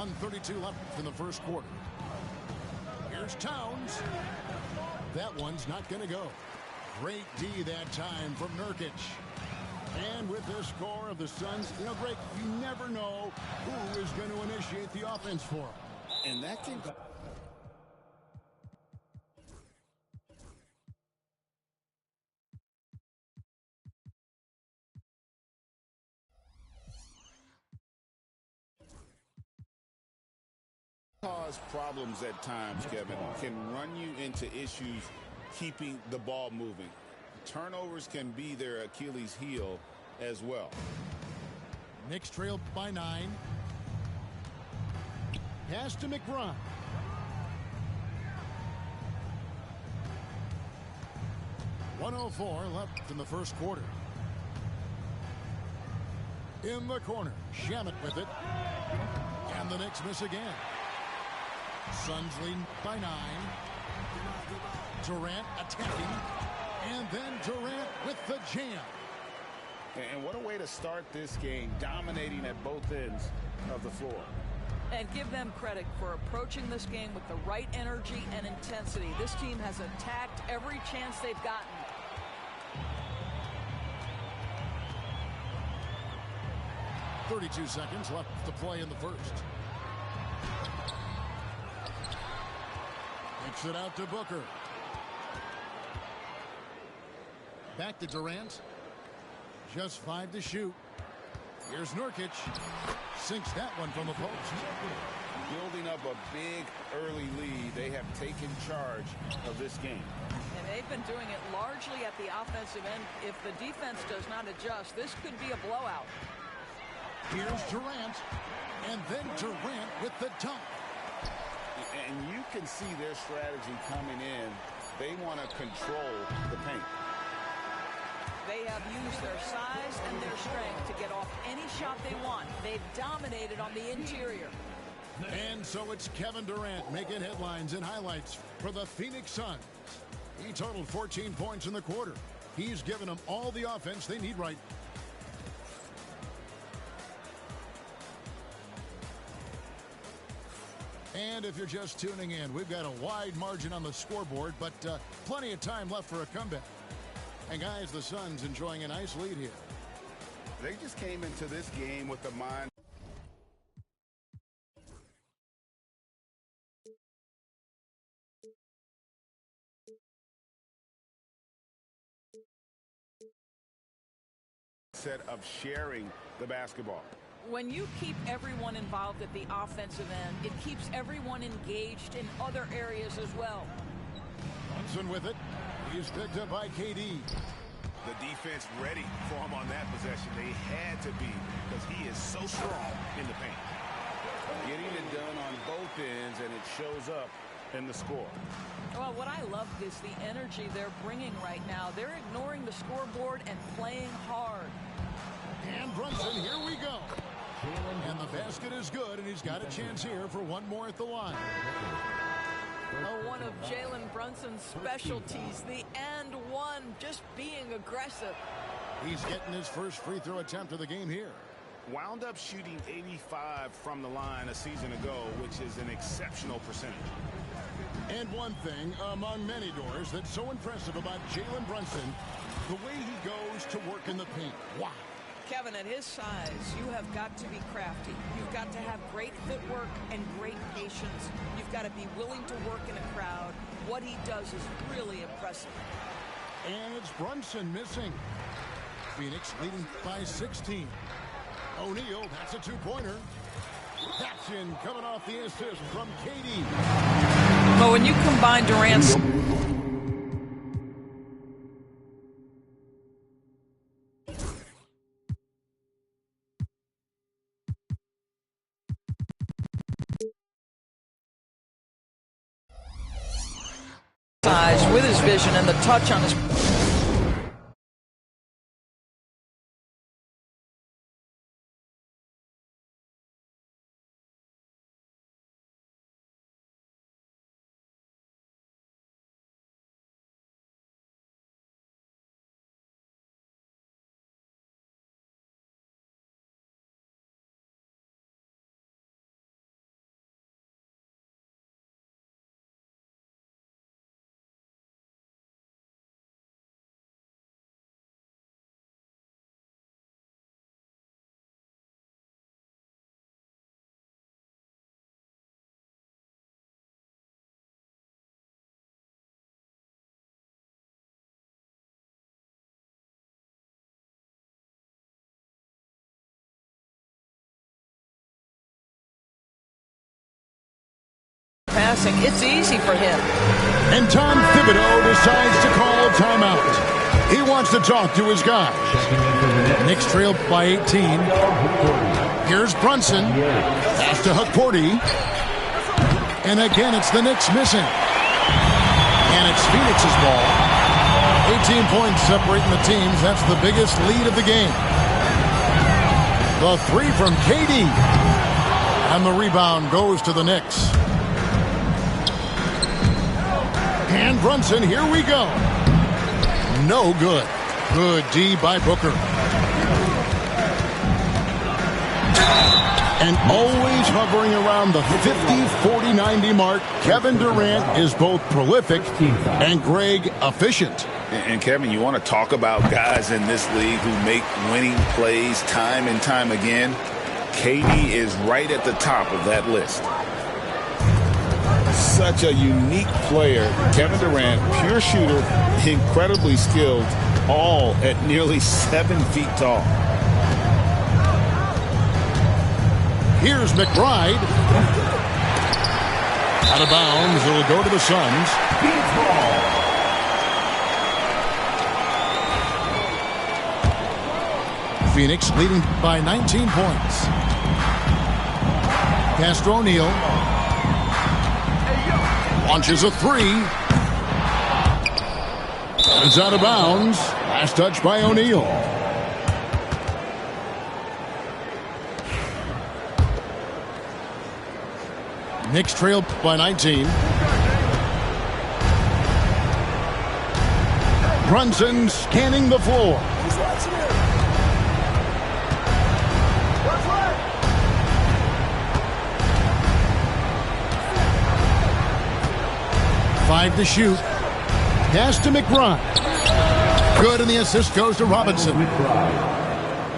1:32 left in the first quarter. Here's Towns. That one's not going to go. Great D that time from Nurkic. And with the score of the Suns, Greg, you never know who is going to initiate the offense for them. And that can cause problems at times, Kevin. Can run you into issues keeping the ball moving. Turnovers can be their Achilles heel as well. Knicks trail by 9. Pass to McBride. .104 left in the first quarter. In the corner, Shamet with it. And the Knicks miss again. Suns lead by 9. Durant attacking. And then Durant with the jam. And what a way to start this game, dominating at both ends of the floor. And give them credit for approaching this game with the right energy and intensity. This team has attacked every chance they've gotten. .32 seconds left to play in the first. Kicks it out to Booker. Back to Durant. Just 5 to shoot. Here's Nurkic. Sinks that one from the post. Building up a big early lead. They have taken charge of this game. And they've been doing it largely at the offensive end. If the defense does not adjust, this could be a blowout. Here's Durant. And then Durant with the dunk. And you can see their strategy coming in. They want to control the paint. They have used their size and their strength to get off any shot they want. They've dominated on the interior. And so it's Kevin Durant making headlines and highlights for the Phoenix Suns. He totaled 14 points in the quarter. He's given them all the offense they need right. And if you're just tuning in, we've got a wide margin on the scoreboard, but plenty of time left for a comeback. And guys, the Suns enjoying a nice lead here. They just came into this game with the mind. Set of sharing the basketball. When you keep everyone involved at the offensive end, it keeps everyone engaged in other areas as well. Brunson with it. He's picked up by KD. The defense ready for him on that possession. They had to be because he is so strong in the paint. Getting it done on both ends, and it shows up in the score. Well, what I love is the energy they're bringing right now. They're ignoring the scoreboard and playing hard. And Brunson, here we go. And the basket is good, and he's got a chance here for one more at the line. Oh, one of Jalen Brunson's specialties, the and one, just being aggressive. He's getting his first free throw attempt of the game here. Wound up shooting 85 from the line a season ago, which is an exceptional percentage. And one thing among many doors that's so impressive about Jalen Brunson, the way he goes to work in the paint. Wow. Kevin, at his size, you have got to be crafty. You've got to have great footwork and great patience. You've got to be willing to work in a crowd. What he does is really impressive. And it's Brunson missing. Phoenix leading by 16. O'Neal, that's a two-pointer. That's in, coming off the assist from KD. But when you combine Durant's size with his vision and the touch on his passing. It's easy for him. And Tom Thibodeau decides to call a timeout. He wants to talk to his guys. Knicks trail by 18. Here's Brunson. Pass to Hukporti. And again, it's the Knicks missing. And it's Phoenix's ball. 18 points separating the teams. That's the biggest lead of the game. The three from KD. And the rebound goes to the Knicks. And Brunson, here we go. No good. Good D by Booker. And always hovering around the 50, 40, 90 mark, Kevin Durant is both prolific and Greg efficient. And Kevin, you want to talk about guys in this league who make winning plays time and time again? KD is right at the top of that list. Such a unique player. Kevin Durant, pure shooter, incredibly skilled, all at nearly 7 feet tall. Here's McBride. Out of bounds. It'll go to the Suns. Phoenix leading by 19 points. Castro O'Neal launches a three. It's out of bounds. Last touch by O'Neal. Knicks trail by 19. Brunson scanning the floor. Five to shoot. Pass to McBride. Good, and the assist goes to Robinson.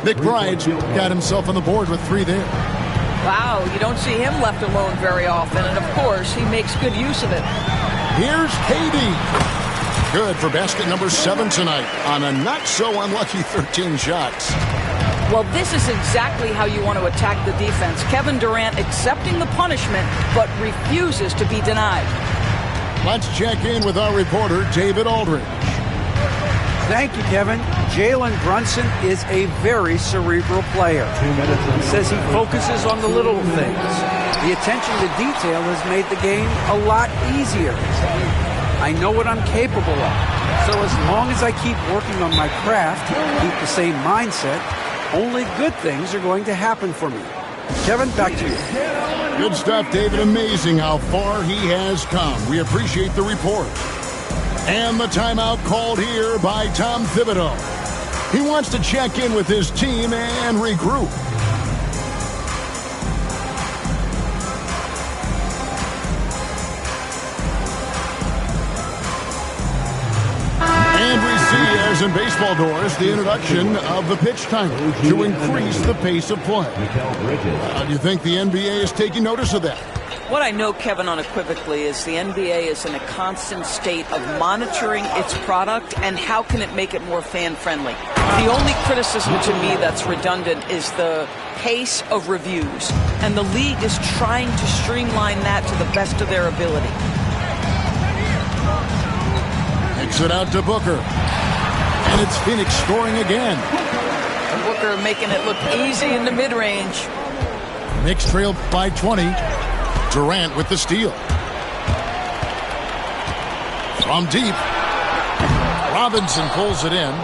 McBride's got himself on the board with 3 there. Wow, you don't see him left alone very often, and of course, he makes good use of it. Here's KD. Good for basket number 7 tonight on a not-so-unlucky 13 shots. Well, this is exactly how you want to attack the defense. Kevin Durant accepting the punishment, but refuses to be denied. Let's check in with our reporter, David Aldridge. Thank you, Kevin. Jalen Brunson is a very cerebral player. He says he focuses on the little things. The attention to detail has made the game a lot easier. I know what I'm capable of. So as long as I keep working on my craft, keep the same mindset, only good things are going to happen for me. Kevin, back to you. Good stuff, David. Amazing how far he has come. We appreciate the report. And the timeout called here by Tom Thibodeau. He wants to check in with his team and regroup. And we see, as in baseball doors, the introduction of the pitch timer to increase the pace of play. Do you think the NBA is taking notice of that? What I know, Kevin, unequivocally is the NBA is in a constant state of monitoring its product and how can it make it more fan-friendly. The only criticism to me that's redundant is the pace of reviews, and the league is trying to streamline that to the best of their ability. Kicks it out to Booker, and it's Phoenix scoring again. And Booker making it look easy in the mid-range. Knicks trail by 20. Durant with the steal. From deep. Robinson pulls it in.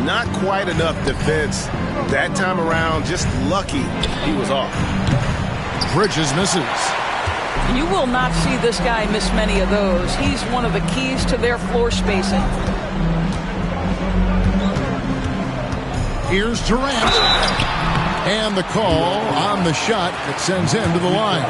Not quite enough defense. That time around, just lucky he was off. Bridges misses. You will not see this guy miss many of those. He's one of the keys to their floor spacing. Here's Durant. And the call on the shot that sends him to the line.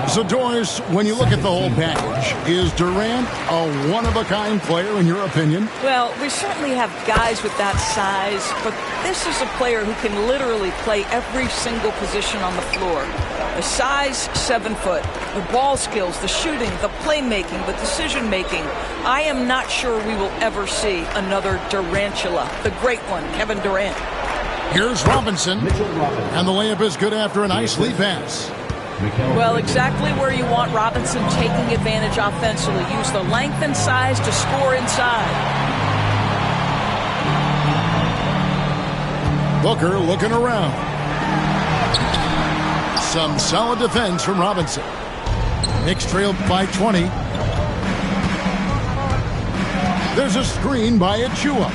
So, Doris, when you look at the whole package, is Durant a one-of-a-kind player in your opinion? Well, we certainly have guys with that size, but this is a player who can literally play every single position on the floor. The size, 7 foot. The ball skills, the shooting, the playmaking, the decision-making. I am not sure we will ever see another Durantula, the great one, Kevin Durant. Here's Robinson, and the layup is good after a nice lead pass. Well, exactly where you want Robinson taking advantage offensively. Use the length and size to score inside. Booker looking around. Some solid defense from Robinson. Knicks trail by 20. There's a screen by Achua.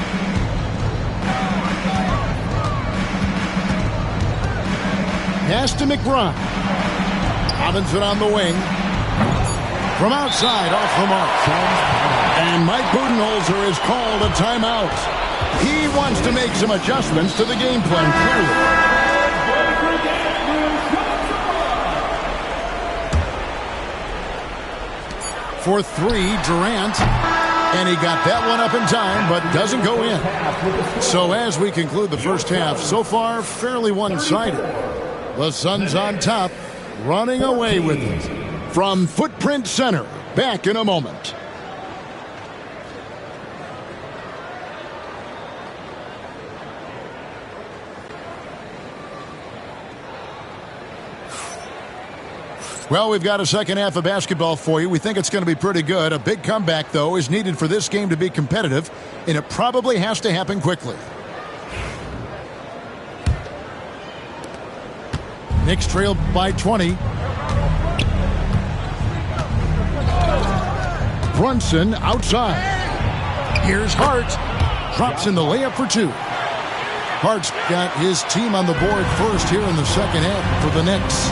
Pass to McBride. Robinson on the wing. From outside, off the mark. And Mike Budenholzer has called a timeout. He wants to make some adjustments to the game plan, clearly. For three, Durant. And he got that one up in time, but doesn't go in. So as we conclude the first half, so far, fairly one-sided. The Suns on top, running away with it. From Footprint Center, back in a moment. Well, we've got a second half of basketball for you. We think it's going to be pretty good. A big comeback, though, is needed for this game to be competitive, and it probably has to happen quickly. Knicks trail by 20. Brunson outside. Here's Hart. Drops in the layup for two. Hart's got his team on the board first here in the second half for the Knicks.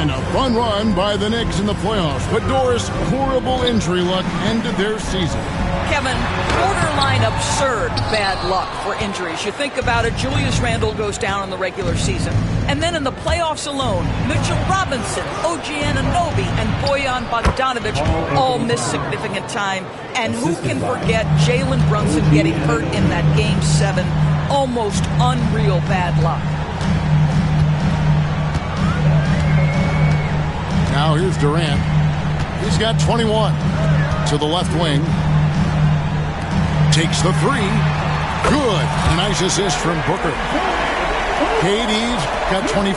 And a fun run by the Knicks in the playoffs. But Doris, horrible injury luck ended their season. Kevin, borderline absurd bad luck for injuries. You think about it, Julius Randle goes down in the regular season. And then in the playoffs alone, Mitchell Robinson, OG Anunoby, and Bojan Bogdanovic all miss significant time. And who can forget Jalen Brunson getting hurt in that Game 7? Almost unreal bad luck. Now here's Durant. He's got 21 to the left wing. Takes the three. Good. A nice assist from Booker. KD's got 24.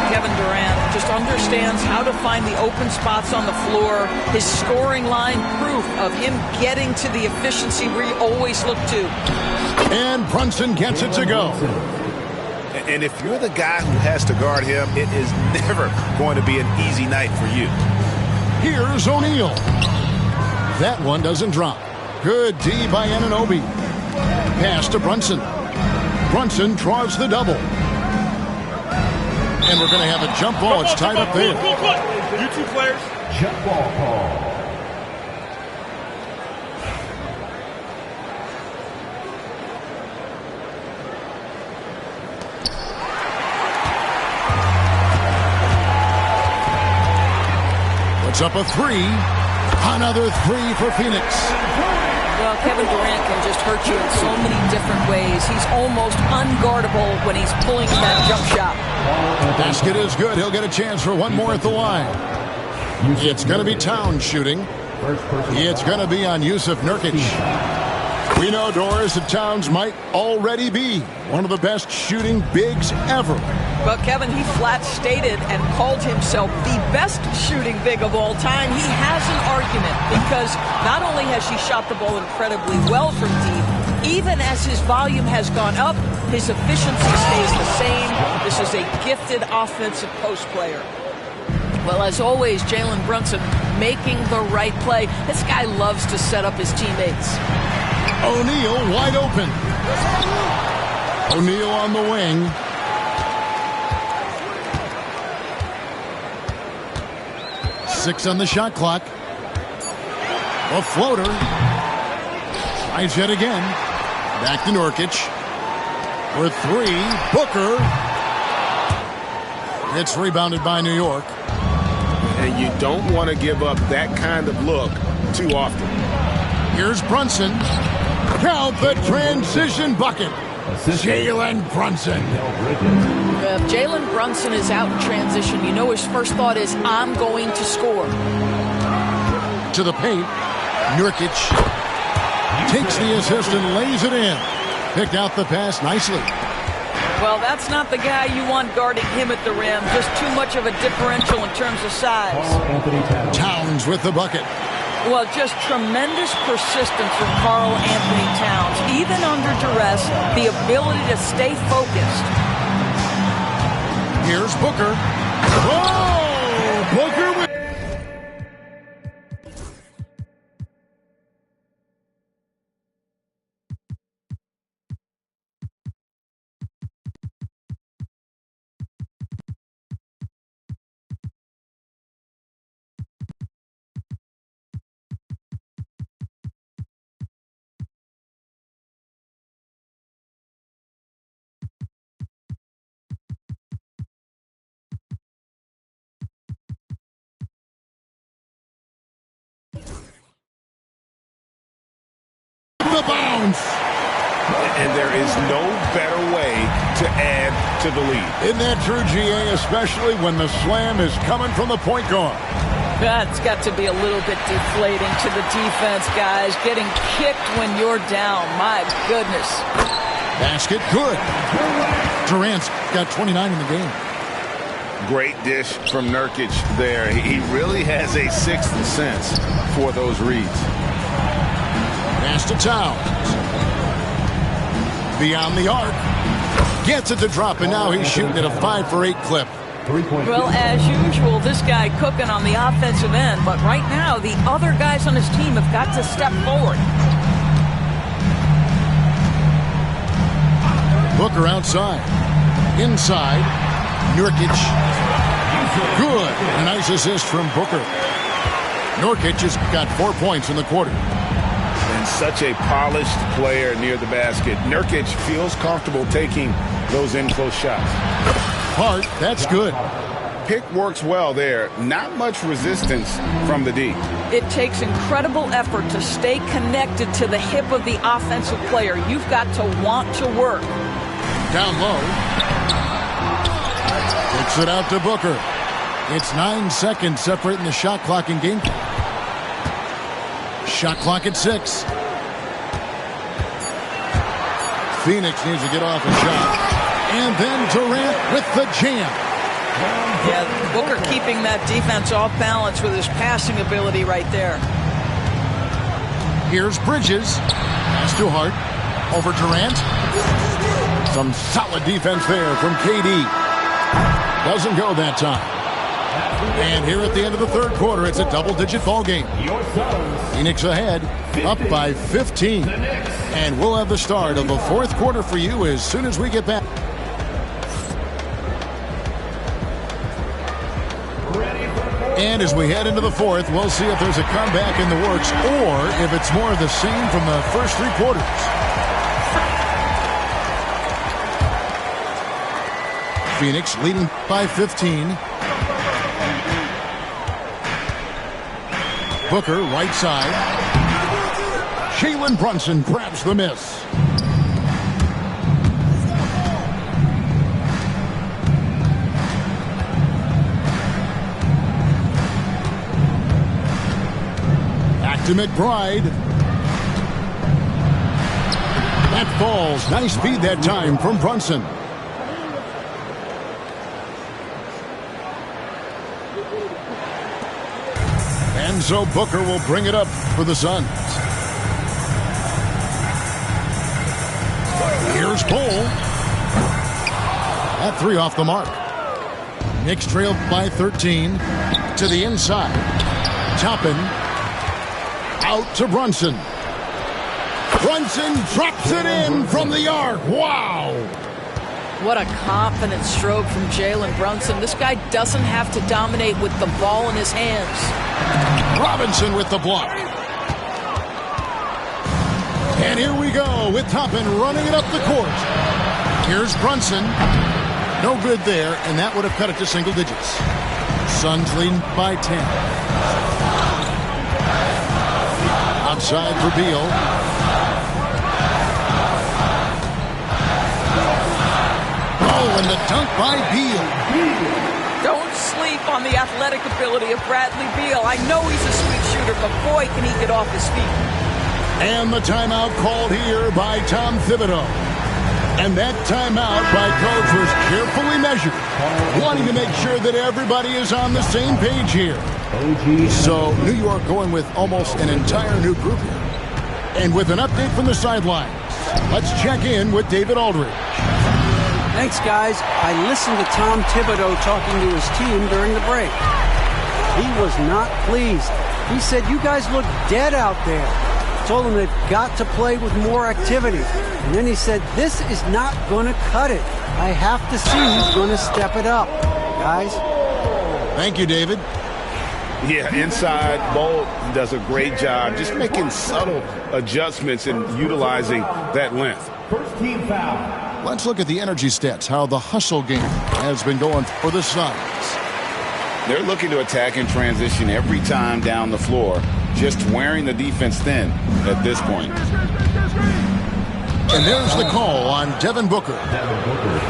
Kevin Durant just understands how to find the open spots on the floor. His scoring line, proof of him getting to the efficiency we always look to. And Brunson gets it to go. And if you're the guy who has to guard him, it is never going to be an easy night for you. Here's O'Neal. That one doesn't drop. Good D by Anunoby. Pass to Brunson. Brunson draws the double. And we're going to have a jump ball. It's tied up there. You two players. Jump ball call. It's up a three. Another three for Phoenix. Well, Kevin Durant can just hurt you in so many different ways. He's almost unguardable when he's pulling that jump shot. Basket is good. He'll get a chance for one more at the line. It's going to be Towns shooting. It's going to be on Yusuf Nurkic. We know, Doris, that Towns might already be one of the best shooting bigs ever. But Kevin, he flat stated and called himself the best shooting big of all time. He has an argument because not only has he shot the ball incredibly well from deep, even as his volume has gone up, his efficiency stays the same. This is a gifted offensive post player. Well, as always, Jalen Brunson making the right play. This guy loves to set up his teammates. O'Neal wide open. O'Neal on the wing. Six on the shot clock. A floater. Tries yet again. Back to Nurkic. For three. Booker. It's rebounded by New York. And you don't want to give up that kind of look too often. Here's Brunson. Count the transition bucket. Jalen Brunson. If Jalen Brunson is out in transition, you know his first thought is, I'm going to score. To the paint. Nurkic takes the assist and lays it in. Picked out the pass nicely. Well, that's not the guy you want guarding him at the rim. Just too much of a differential in terms of size. Anthony Towns. Towns with the bucket. Well, just tremendous persistence from Karl Anthony Towns. Even under duress, the ability to stay focused. Here's Booker. Whoa! Booker with... the bounce. And there is no better way to add to the lead. Isn't that true, GA, especially when the slam is coming from the point guard? That's got to be a little bit deflating to the defense, guys. Getting kicked when you're down. My goodness. Basket good. Durant's got 29 in the game. Great dish from Nurkic there. He really has a sixth sense for those reads. Pass to Towns. Beyond the arc. Gets it to drop, and now he's shooting at a 5 for 8 clip. Well, as usual, this guy cooking on the offensive end, but right now the other guys on his team have got to step forward. Booker outside. Inside. Nurkic. Good. A nice assist from Booker. Nurkic has got 4 points in the quarter. And such a polished player near the basket. Nurkic feels comfortable taking those in-close shots. Hart, that's good. Pick works well there. Not much resistance from the D. It takes incredible effort to stay connected to the hip of the offensive player. You've got to want to work. Down low. Kicks it out to Booker. It's 9 seconds separating the shot clock and game clock. Shot clock at 6. Phoenix needs to get off a shot. And then Durant with the jam. Yeah, Booker keeping that defense off balance with his passing ability right there. Here's Bridges. Pass to Hart. Over Durant. Some solid defense there from KD. Doesn't go that time. And here at the end of the third quarter, it's a double-digit ball game. Phoenix ahead, up by 15. And we'll have the start of the fourth quarter for you as soon as we get back. And as we head into the fourth, we'll see if there's a comeback in the works or if it's more of the same from the first 3 quarters. Phoenix leading by 15. Booker, right side. Jalen Brunson grabs the miss. Back to McBride. That falls. Nice feed that time from Brunson. And so Booker will bring it up for the Suns. Here's Cole. That 3 off the mark. Knicks trail by 13 to the inside. Toppin. Out to Brunson. Brunson drops it in from the arc. Wow. What a confident stroke from Jalen Brunson. This guy doesn't have to dominate with the ball in his hands. Robinson with the block. And here we go with Toppin running it up the court. Here's Brunson. No good there, and that would have cut it to single digits. Suns leading by 10. Outside for Beal. Oh, and the dunk by Beal. Don't sleep on the athletic ability of Bradley Beal. I know he's a sweet shooter, but boy, can he get off his feet. And the timeout called here by Tom Thibodeau. And that timeout by Coach was carefully measured, wanting to make sure that everybody is on the same page here. So New York going with almost an entire new group here. And with an update from the sidelines, let's check in with David Aldridge. Thanks, guys. I listened to Tom Thibodeau talking to his team during the break. He was not pleased. He said, you guys look dead out there. Told them they've got to play with more activity. And then he said, this is not going to cut it. I have to see who's going to step it up. Guys? Thank you, David. Yeah, inside, Bol does a great job just making subtle adjustments and utilizing that length. First team foul. Let's look at the energy stats, how the hustle game has been going for the Suns. They're looking to attack in transition every time down the floor, just wearing the defense thin at this point. And there's the call on Devin Booker.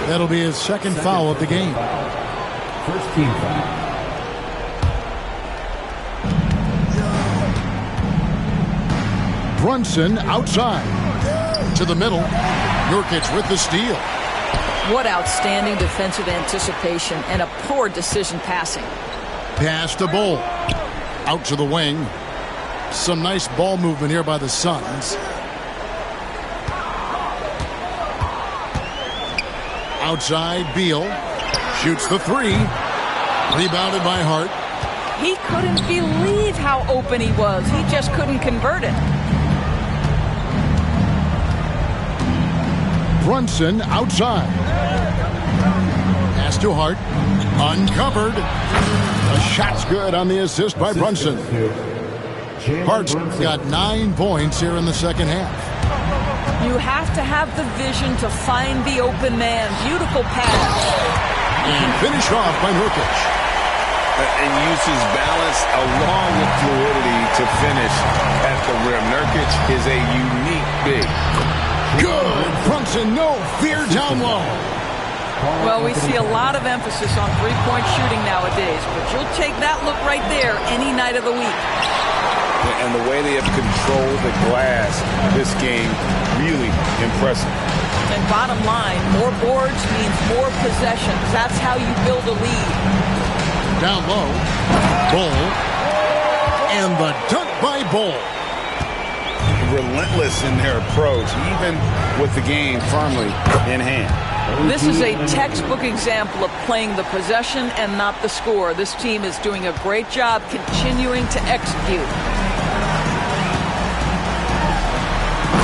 That'll be his second foul of the game. First team foul. Brunson outside. To the middle. Nurkic with the steal. What outstanding defensive anticipation and a poor decision passing. Pass to Bol. Out to the wing. Some nice ball movement here by the Suns. Outside, Beal. Shoots the three. Rebounded by Hart. He couldn't believe how open he was. He just couldn't convert it. Brunson outside. Pass to Hart. Uncovered. The shot's good on the assist by Brunson. Hart's got 9 points here in the second half. You have to have the vision to find the open man. Beautiful pass. And finished off by Nurkic. And uses balance along with fluidity to finish at the rim. Nurkic is a unique big. Good. Brunson, no fear down low. Well, we see a lot of emphasis on three-point shooting nowadays, but you'll take that look right there any night of the week. And the way they have controlled the glass this game, really impressive. And bottom line, more boards means more possessions. That's how you build a lead. Down low. Bol. And the dunk by Bol. Relentless in their approach, even with the game firmly in hand. This is a textbook example of playing the possession and not the score. This team is doing a great job continuing to execute.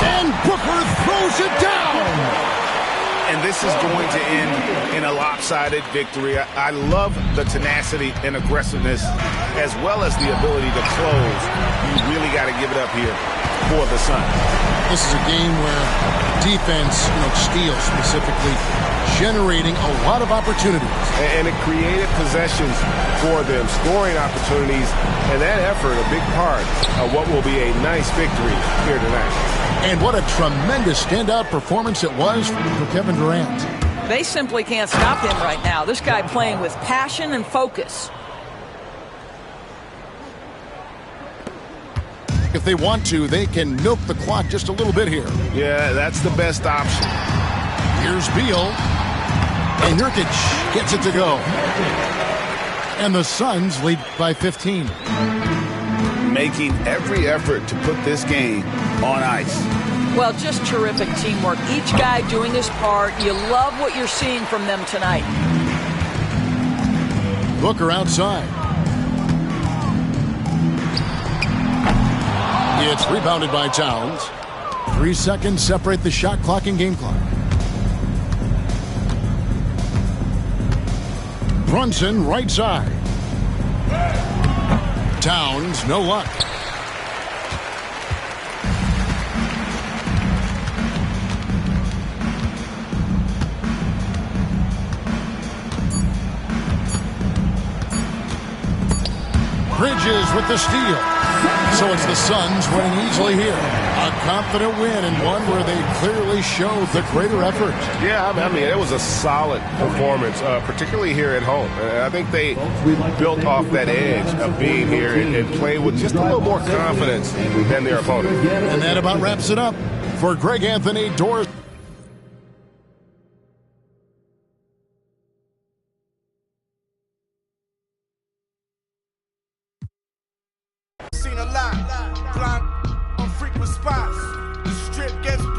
And Booker throws it down. And this is going to end in a lopsided victory. I love the tenacity and aggressiveness as well as the ability to close. You really got to give it up here for the Suns. This is a game where defense, steals specifically, generating a lot of opportunities. And it created possessions for them, scoring opportunities, and that effort a big part of what will be a nice victory here tonight. And what a tremendous standout performance it was for Kevin Durant. They simply can't stop him right now. This guy playing with passion and focus. If they want to, they can milk the clock just a little bit here. Yeah, that's the best option. Here's Beal. And Nurkic gets it to go. And the Suns lead by 15. Making every effort to put this game on ice. Well, just terrific teamwork. Each guy doing his part. You love what you're seeing from them tonight. Booker outside. It's rebounded by Towns. 3 seconds separate the shot clock and game clock. Brunson right side. Towns, no luck. Bridges with the steal. So it's the Suns winning easily here. A confident win and one where they clearly showed the greater effort. Yeah, I mean, it was a solid performance, particularly here at home. And I think they built off that edge of being here and played with just a little more confidence than their opponent. And that about wraps it up. For Greg Anthony, Doris. Seen a lot. Blind on frequent spots. The strip gets bled.